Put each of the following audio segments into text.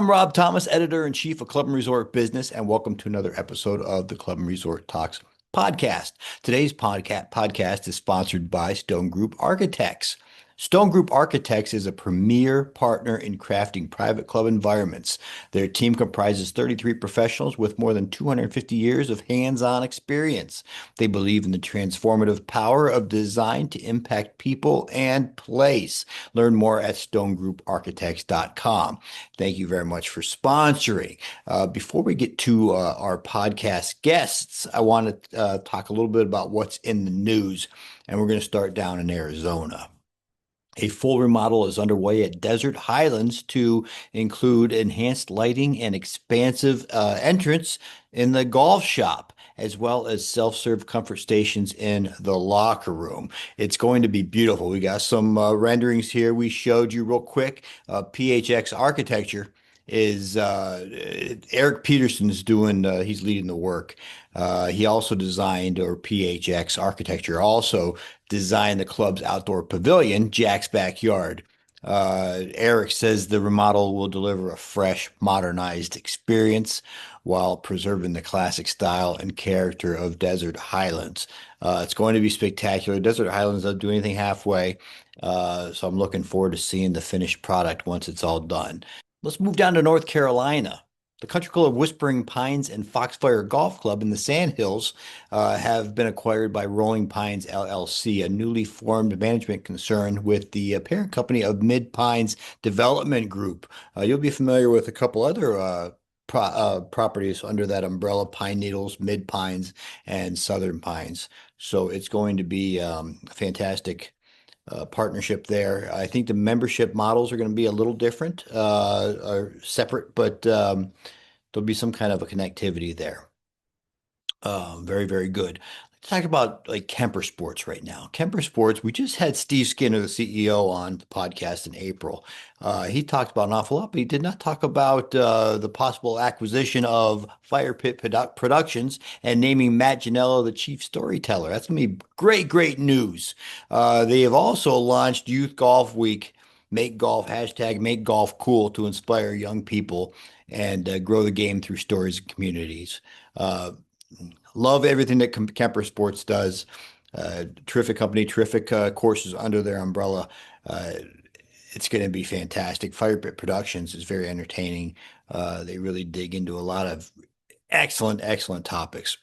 I'm Rob Thomas, editor-in-chief of Club and Resort Business, and welcome to another episode of the Club and Resort Talks podcast. Today's podcast is sponsored by Stone Group Architects. Stone Group Architects is a premier partner in crafting private club environments. Their team comprises 33 professionals with more than 250 years of hands-on experience. They believe in the transformative power of design to impact people and place. Learn more at stonegrouparchitects.com. Thank you very much for sponsoring. Before we get to our podcast guests, I want to talk a little bit about what's in the news, and we're going to start down in Arizona. A full remodel is underway at Desert Highlands to include enhanced lighting and expansive entrance in the golf shop, as well as self-serve comfort stations in the locker room. It's going to be beautiful. We got some renderings here we showed you real quick. PHX Architecture is Eric Peterson is doing, he's leading the work. He also designed, or PHX Architecture also designed the club's outdoor pavilion, Jack's Backyard. Eric says the remodel will deliver a fresh, modernized experience while preserving the classic style and character of Desert Highlands. It's going to be spectacular. Desert Highlands doesn't do anything halfway, so I'm looking forward to seeing the finished product once it's all done. Let's move down to North Carolina. The Country Club of Whispering Pines and Foxfire Golf Club in the Sandhills have been acquired by Rolling Pines LLC, a newly formed management concern with the parent company of Mid Pines Development Group. You'll be familiar with a couple other properties under that umbrella: Pine Needles, Mid Pines, and Southern Pines. So it's going to be a fantastic partnership there. I think the membership models are going to be a little different, are separate, but there'll be some kind of a connectivity there. Very, very good. Let's talk about like Kemper Sports right now. Kemper Sports, we just had Steve Skinner, the CEO, on the podcast in April. He talked about an awful lot, but he did not talk about the possible acquisition of Fire Pit Productions and naming Matt Janello the chief storyteller. That's going to be great, great news. They have also launched Youth Golf Week, Make Golf, hashtag Make Golf Cool, to inspire young people and grow the game through stories and communities. Love everything that Kemper Sports does. Terrific company, terrific courses under their umbrella. It's going to be fantastic. Fire Pit Productions is very entertaining. They really dig into a lot of excellent, excellent topics.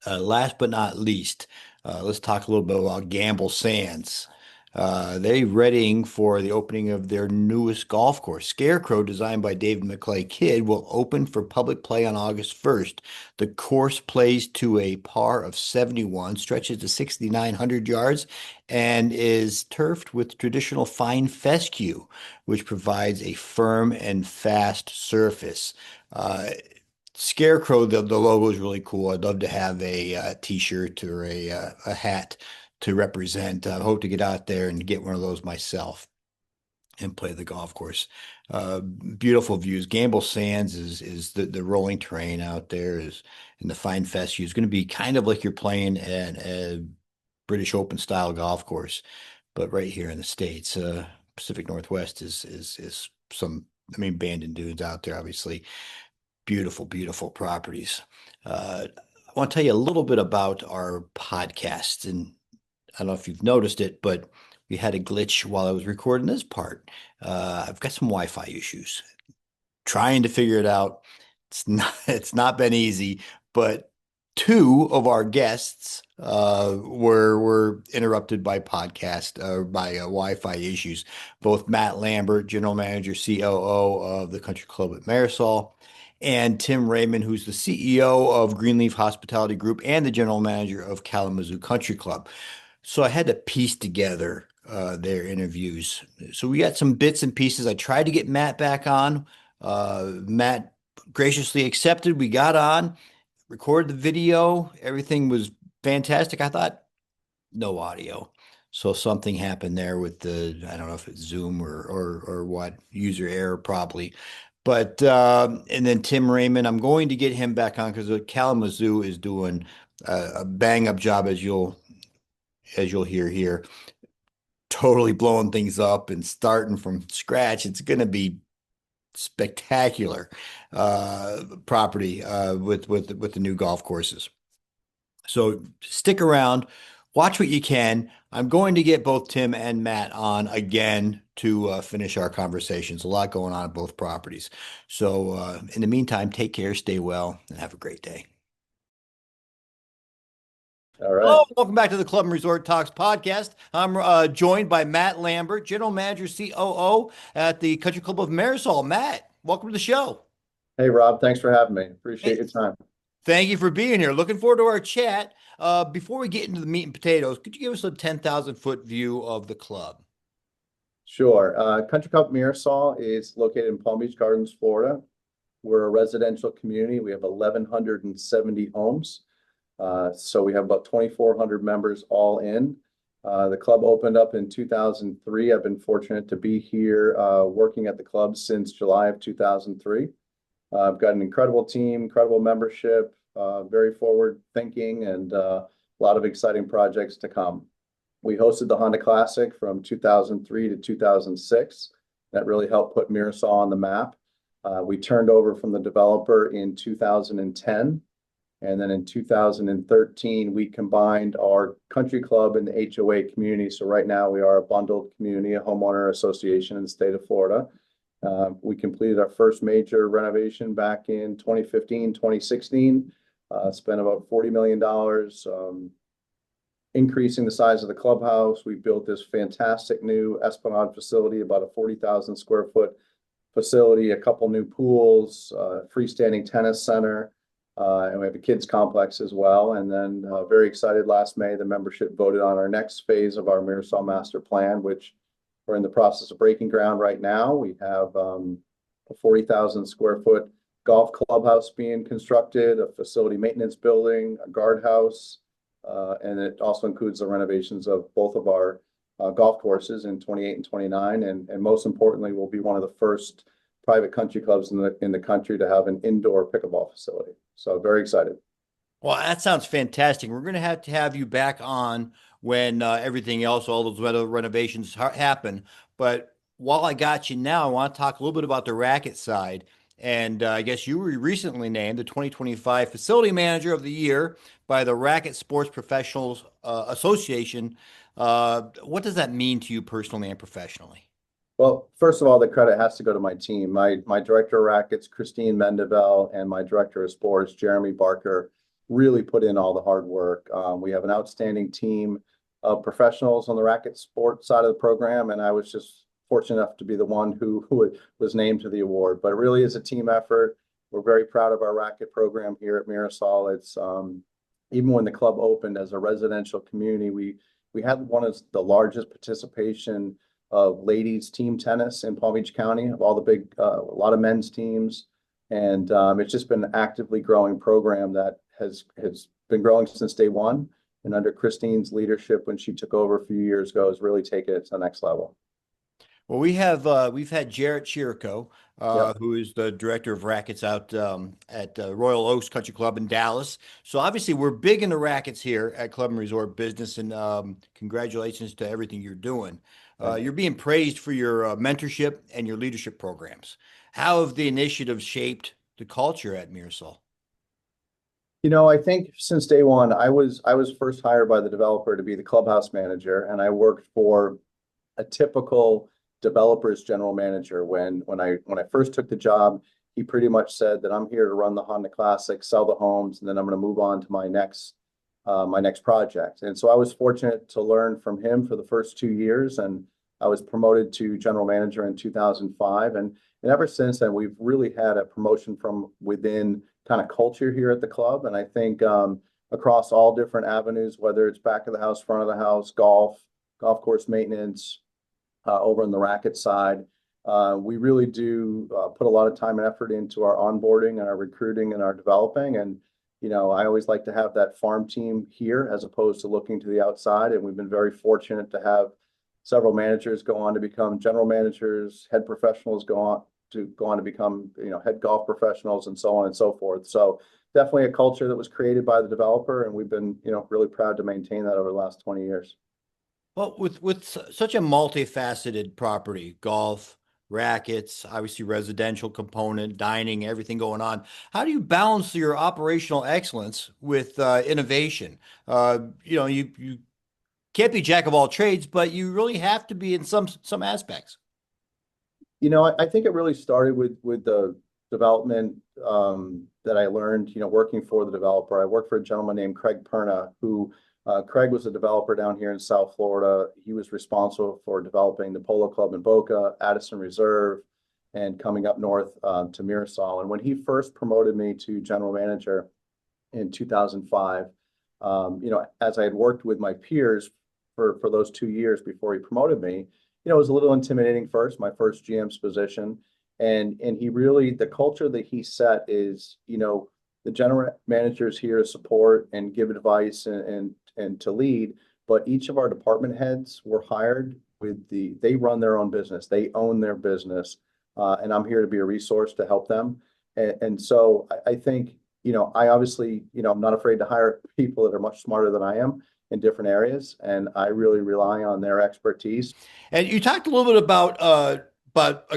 Last but not least, let's talk a little bit about Gamble Sands. They're readying for the opening of their newest golf course. Scarecrow, designed by David McClay Kidd, will open for public play on August 1st. The course plays to a par of 71, stretches to 6,900 yards, and is turfed with traditional fine fescue, which provides a firm and fast surface. Scarecrow, the logo is really cool. I'd love to have a t-shirt or a hat to represent. I hope to get out there and get one of those myself and play the golf course. Beautiful views. Gamble Sands is the rolling terrain out there, is in the fine fescue. It's going to be kind of like you're playing at a British Open style golf course, but right here in the States. Pacific Northwest is some, I mean, Bandon Dunes out there, obviously. Beautiful, beautiful properties. I want to tell you a little bit about our podcast, and I don't know if you've noticed it, but we had a glitch while I was recording this part. I've got some Wi-Fi issues. Trying to figure it out. It's not been easy, but two of our guests were interrupted by Wi-Fi issues. Both Matt Lambert, General Manager, COO of the Country Club at Mirasol, and Tim Rayman, who's the CEO of Greenleaf Hospitality Group and the General Manager of Kalamazoo Country Club. So I had to piece together their interviews. So we got some bits and pieces. I tried to get Matt back on. Matt graciously accepted. We got on, recorded the video. Everything was fantastic. I thought no audio. So something happened there with I don't know if it's Zoom or what, user error probably. But and then Tim Raymond, I'm going to get him back on because Kalamazoo is doing a bang up job, as you'll hear here. Totally blowing things up and starting from scratch. It's going to be spectacular property with the new golf courses. So stick around, watch what you can. I'm going to get both Tim and Matt on again to finish our conversations. A lot going on at both properties. So in the meantime, take care, stay well, and have a great day. All right. Hello, welcome back to the Club and Resort Talks podcast. I'm joined by Matt Lambert, General Manager, COO at the Country Club of Mirasol. Matt, welcome to the show. Hey, Rob, thanks for having me. Appreciate Hey, your time. thank you for being here. Looking forward to our chat. Before we get into the meat and potatoes, could you give us a 10,000 foot view of the club? Sure. Country Club Mirasol is located in Palm Beach Gardens, Florida. We're a residential community. We have 1,170 homes. So we have about 2,400 members all in. The club opened up in 2003. I've been fortunate to be here working at the club since July of 2003. I've got an incredible team, incredible membership, very forward thinking, and a lot of exciting projects to come. We hosted the Honda Classic from 2003 to 2006. That really helped put Mirasol on the map. We turned over from the developer in 2010. And then in 2013, we combined our country club and the HOA community. So right now we are a bundled community, a homeowner association in the state of Florida. We completed our first major renovation back in 2015, 2016, spent about $40 million, increasing the size of the clubhouse. We built this fantastic new Esplanade facility, about a 40,000 square foot facility, a couple new pools, freestanding tennis center, and we have a kids complex as well. And then very excited last May, the membership voted on our next phase of our Mirasol Master Plan, which we're in the process of breaking ground right now. We have a 40,000 square foot golf clubhouse being constructed, a facility maintenance building, a guardhouse, and it also includes the renovations of both of our golf courses in 28 and 29. And most importantly, we'll be one of the first private country clubs in the country to have an indoor pickleball facility. So very excited. Well, that sounds fantastic. We're going to have you back on when everything else, all those other renovations happen. But while I got you now, I want to talk a little bit about the racket side. And I guess you were recently named the 2025 Facility Manager of the Year by the Racquet Sports Professional Association. What does that mean to you personally and professionally? Well, first of all, the credit has to go to my team. My director of rackets, Christine Mendeville, and my director of sports, Jeremy Barker, really put in all the hard work. We have an outstanding team of professionals on the racket sports side of the program, and I was just fortunate enough to be the one who was named to the award. But it really is a team effort. We're very proud of our racket program here at Mirasol. It's even when the club opened as a residential community, we had one of the largest participation of ladies team tennis in Palm Beach County, of all the big, a lot of men's teams. And it's just been an actively growing program that has been growing since day one. And under Christine's leadership, when she took over a few years ago, has really taken it to the next level. Well, we've had Jarrett Chirico, Yep. who is the director of rackets out at Royal Oaks Country Club in Dallas. So obviously we're big into rackets here at Club and Resort Business, and congratulations to everything you're doing. Thank you. You're being praised for your mentorship and your leadership programs. How have the initiatives shaped the culture at Mirasol? I think since day one, I was first hired by the developer to be the clubhouse manager, and I worked for a typical developer's general manager. When I first took the job, he pretty much said that I'm here to run the Honda Classic, sell the homes, and then I'm going to move on to my next project. And so I was fortunate to learn from him for the first 2 years, and I was promoted to general manager in 2005. And ever since then, we've really had a promotion from within kind of culture here at the club. And I think across all different avenues, whether it's back of the house, front of the house, golf course maintenance, over on the racket side, we really do put a lot of time and effort into our onboarding and our recruiting and our developing. And I always like to have that farm team here as opposed to looking to the outside. And we've been very fortunate to have several managers go on to become general managers, head professionals go on to become, head golf professionals, and so on and so forth. So definitely a culture that was created by the developer, and we've been, really proud to maintain that over the last 20 years. Well, with such a multifaceted property, golf, rackets, obviously residential component, dining, everything going on. How do you balance your operational excellence with innovation? You can't be jack of all trades, but you really have to be in some aspects. I think it really started with the development that I learned, working for the developer. I worked for a gentleman named Craig Perna, who Craig was a developer down here in South Florida. He was responsible for developing the Polo Club in Boca, Addison Reserve, and coming up north to Mirasol. And when he first promoted me to general manager in 2005, as I had worked with my peers for those 2 years before he promoted me, it was a little intimidating first, my first GM's position. And he really, the culture that he set is, the general managers here to support and give advice and to lead, but each of our department heads were hired they run their own business, they own their business, and I'm here to be a resource to help them. And so I think, I obviously, I'm not afraid to hire people that are much smarter than I am in different areas, and I really rely on their expertise. And you talked a little bit about a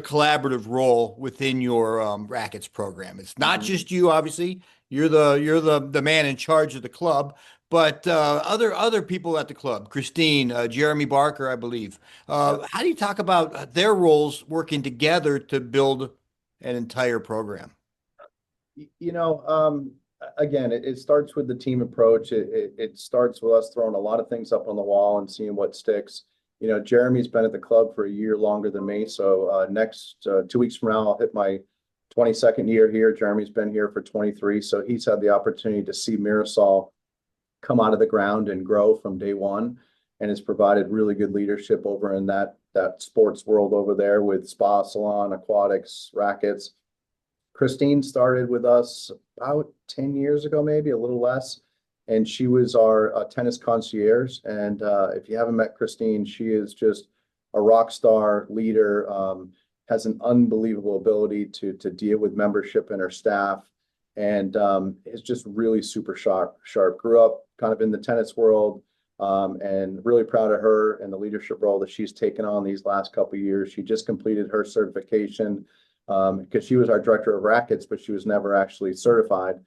collaborative role within your rackets program. It's not Mhm. just you, obviously. You're the man in charge of the club, but other people at the club, Christine, Jeremy Barker, I believe. Yep. How do you talk about their roles working together to build an entire program? Again, it starts with the team approach. It starts with us throwing a lot of things up on the wall and seeing what sticks. Jeremy's been at the club for a year longer than me. So next 2 weeks from now, I'll hit my 22nd year here. Jeremy's been here for 23. So he's had the opportunity to see Mirasol come out of the ground and grow from day one, and has provided really good leadership over in that sports world over there with spa, salon, aquatics, rackets. Christine started with us about 10 years ago, maybe a little less. And she was our tennis concierge. And if you haven't met Christine, she is just a rock star leader, has an unbelievable ability to deal with membership and her staff, and is just really super sharp. Grew up kind of in the tennis world, and really proud of her and the leadership role that she's taken on these last couple of years. She just completed her certification because she was our director of rackets, but she was never actually certified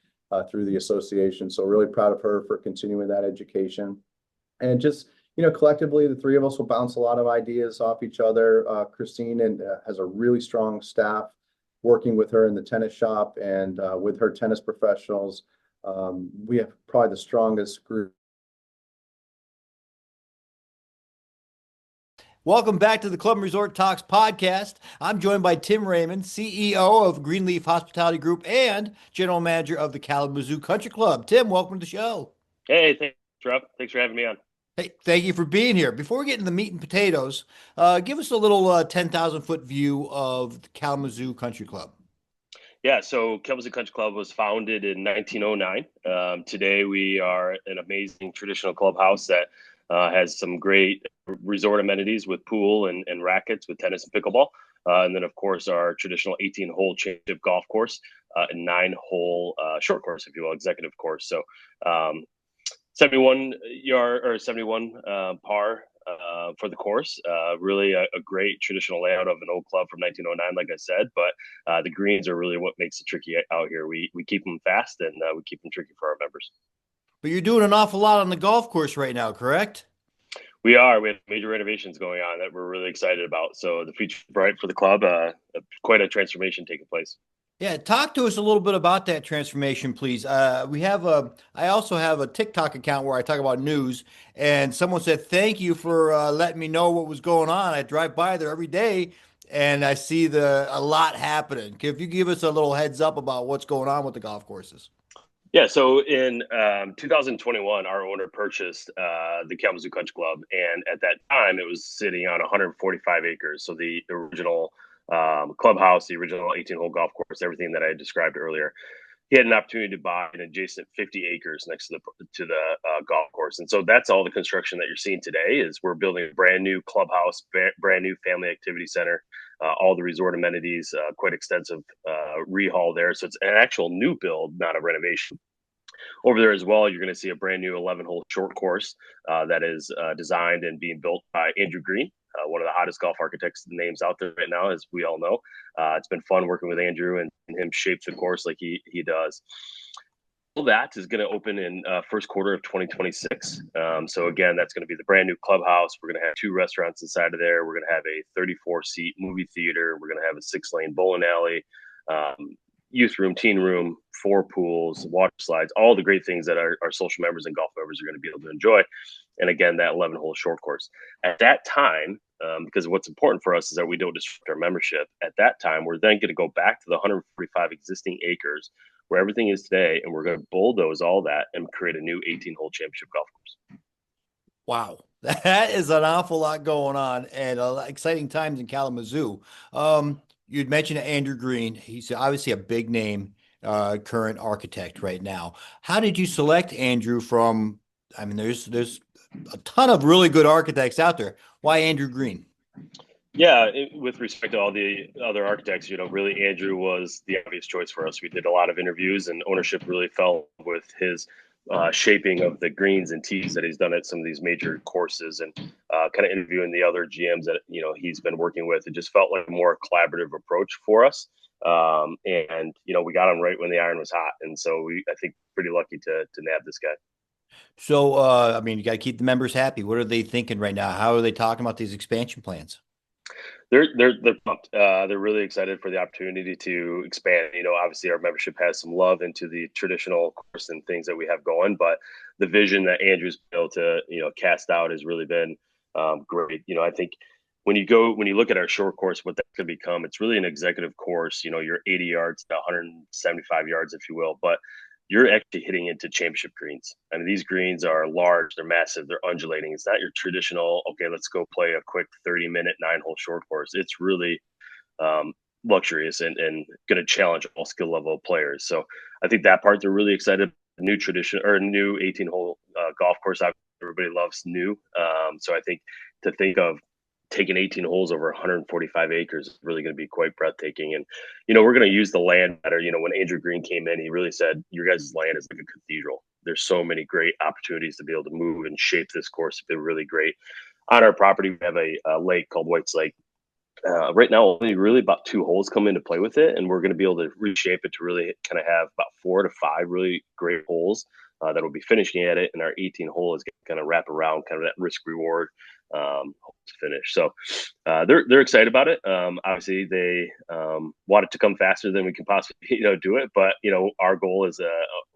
through the association. So really proud of her for continuing that education. And just, collectively, the three of us will bounce a lot of ideas off each other. Christine has a really strong staff working with her in the tennis shop and with her tennis professionals. We have probably the strongest group. Welcome back to the Club and Resort Talks podcast. I'm joined by Tim Rayman, CEO of Greenleaf Hospitality Group and General Manager of the Kalamazoo Country Club. Tim, welcome to the show. Hey, thanks, Rob. Thanks for having me on. Hey, thank you for being here. Before we get into the meat and potatoes, give us a little 10,000 foot view of the Kalamazoo Country Club. Yeah, so Kalamazoo Country Club was founded in 1909. Today, we are an amazing traditional clubhouse that has some great resort amenities with pool and rackets with tennis and pickleball. And then, of course, our traditional 18-hole championship golf course and 9-hole short course, if you will, executive course. So 71 yard or 71 par for the course. Really a great traditional layout of an old club from 1909, like I said. But the greens are really what makes it tricky out here. We keep them fast and we keep them tricky for our members. But you're doing an awful lot on the golf course right now, correct? We are. We have major renovations going on that we're really excited about. So the future is bright for the club. Quite a transformation taking place. Yeah, talk to us a little bit about that transformation, please. I also have a TikTok account where I talk about news, and someone said, thank you for letting me know what was going on. I drive by there every day and I see a lot happening. If you give us a little heads up about what's going on with the golf courses. Yeah, so in 2021, our owner purchased the Kalamazoo Country Club, and at that time, it was sitting on 145 acres. So the original clubhouse, the original 18-hole golf course, everything that I described earlier. He had an opportunity to buy an adjacent 50 acres next to the golf course, and so that's all the construction that you're seeing today. Is we're building a brand new clubhouse, brand new family activity center, all the resort amenities, quite extensive rehaul there. So it's an actual new build, not a renovation. Over there as well, you're going to see a brand new 11-hole short course that is designed and being built by Andrew Green. one of the hottest golf architects names out there right now, as we all know. It's been fun working with Andrew and him shape the course like he does. All that is going to open in first quarter of 2026. So again, that's going to be the brand new clubhouse. We're going to have 2 restaurants inside of there. We're going to have a 34-seat movie theater. We're going to have a 6-lane bowling alley, youth room, teen room, 4 pools, water slides, all the great things that our social members and golf members are going to be able to enjoy. And again, that 11-hole short course. At that time, because what's important for us is that we don't disrupt our membership. At that time, we're then going to go back to the 145 existing acres where everything is today, and we're going to bulldoze all that and create a new 18-hole championship golf course. Wow. That is an awful lot going on and exciting times in Kalamazoo. You'd mentioned Andrew Green. He's obviously a big name, current architect right now. How did you select Andrew from, I mean, there's a ton of really good architects out there. Why Andrew Green? Yeah, with respect to all the other architects, really Andrew was the obvious choice for us. We did a lot of interviews, and ownership really fell with his shaping of the greens and tees that he's done at some of these major courses, and kind of interviewing the other GMs that he's been working with. It just felt like a more collaborative approach for us, and we got him right when the iron was hot, and so I think pretty lucky to nab this guy. So, I mean, you got to keep the members happy. What are they thinking right now? How are they talking about these expansion plans? They're pumped. They're really excited for the opportunity to expand. Obviously our membership has some love into the traditional course and things that we have going, but the vision that Andrew's been able to cast out has really been great. I think when you look at our short course, what that could become, it's really an executive course. You're 80 yards to 175 yards, if you will, but you're actually hitting into championship greens. I mean, these greens are large, they're massive, they're undulating. It's not your traditional, okay, let's go play a quick 30-minute 9-hole short course. It's really luxurious and going to challenge all skill level players. So I think that part they're really excited. New tradition or new 18-hole golf course. Everybody loves new. So I think to think of taking 18 holes over 145 acres is really going to be quite breathtaking. And, we're going to use the land better. When Andrew Green came in, he really said, your guys' land is like a cathedral. There's so many great opportunities to be able to move and shape this course to be really great. On our property, we have a lake called White's Lake. Right now, only really about 2 holes come into play with it, and we're going to be able to reshape it to really kind of have about 4 to 5 really great holes that will be finishing at it. And our 18 hole is going to wrap around kind of that risk reward to finish. So they're excited about it. Obviously, they want it to come faster than we can possibly do it. But our goal as a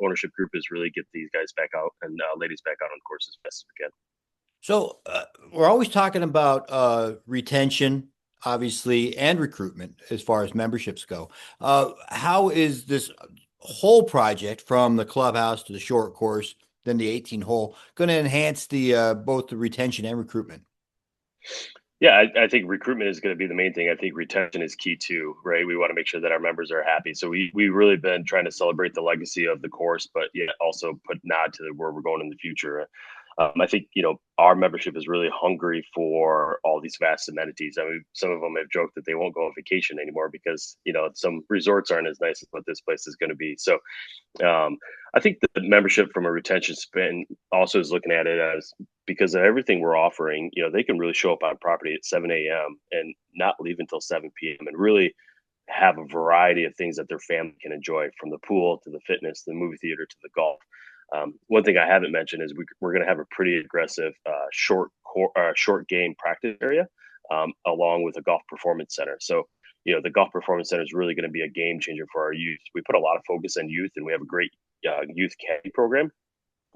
ownership group is really get these guys back out and ladies back out on course as fast as we can. So we're always talking about retention, obviously, and recruitment as far as memberships go. How is this whole project from the clubhouse to the short course, then the 18 hole, going to enhance the both the retention and recruitment? Yeah, I think recruitment is going to be the main thing. I think retention is key too, right? We want to make sure that our members are happy. So we really been trying to celebrate the legacy of the course, but yet also put nod to where we're going in the future. I think our membership is really hungry for all these vast amenities. I mean, some of them have joked that they won't go on vacation anymore because some resorts aren't as nice as what this place is going to be. So I think the membership from a retention spin also is looking at it as, because of everything we're offering, they can really show up on property at 7 a.m. and not leave until 7 p.m. and really have a variety of things that their family can enjoy, from the pool to the fitness, the movie theater to the golf. One thing I haven't mentioned is we're going to have a pretty aggressive short game practice area along with a golf performance center. So, the golf performance center is really going to be a game changer for our youth. We put a lot of focus on youth, and we have a great youth caddy program.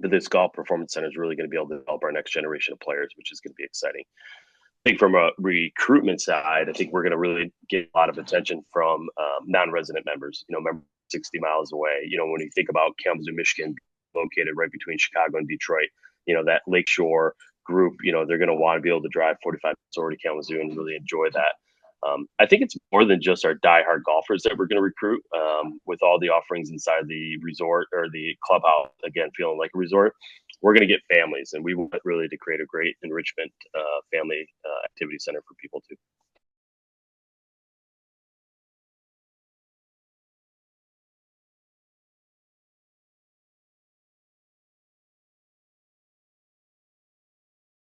But this golf performance center is really going to be able to develop our next generation of players, which is going to be exciting. I think from a recruitment side, I think we're going to really get a lot of attention from non-resident members. Members 60 miles away. When you think about Kalamazoo, Michigan, located right between Chicago and Detroit, that lakeshore group, they're going to want to be able to drive 45 minutes over to Kalamazoo and really enjoy that. I think it's more than just our diehard golfers that we're going to recruit with all the offerings inside the resort or the clubhouse, again, feeling like a resort. We're going to get families, and we want really to create a great enrichment family activity center for people too.